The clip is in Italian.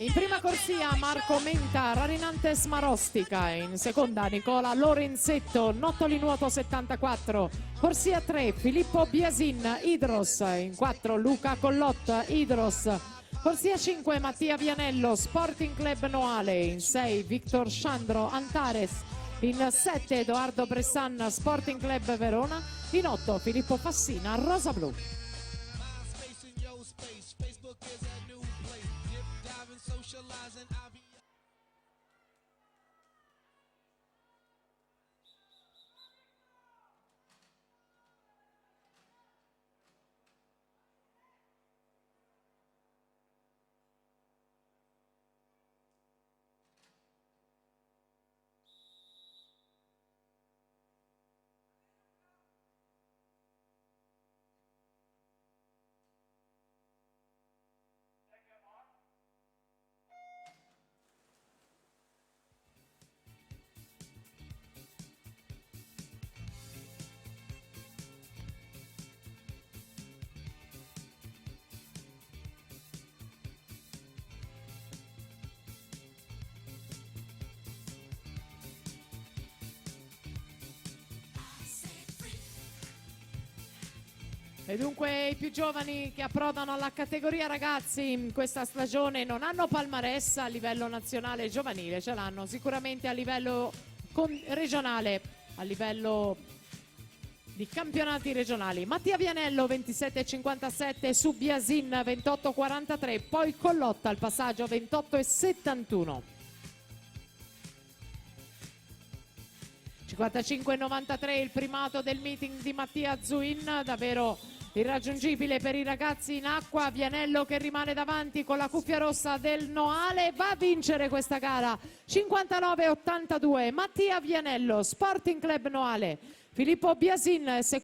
In prima corsia Marco Menta, Rarinantes Marostica, in seconda Nicola Lorenzetto, Nottoli Nuoto 74, corsia 3 Filippo Biasin, Idros, in 4 Luca Collot, Idros, corsia 5 Mattia Vianello, Sporting Club Noale, in 6 Victor Sandro, Antares, in 7 Edoardo Bressan, Sporting Club Verona, in 8 Filippo Fassina, Rosa Blu. E dunque i più giovani che approdano alla categoria ragazzi in questa stagione non hanno palmarès a livello nazionale giovanile, ce l'hanno sicuramente a livello regionale, a livello di campionati regionali. Mattia Vianello 27,57 su Biasin 28,43, poi Collotta al passaggio 28,71. 55,93 il primato del meeting di Mattia Zuin, davvero irraggiungibile per i ragazzi in acqua. Vianello che rimane davanti con la cuffia rossa del Noale, va a vincere questa gara. 59,82 Mattia Vianello, Sporting Club Noale. Filippo Biasin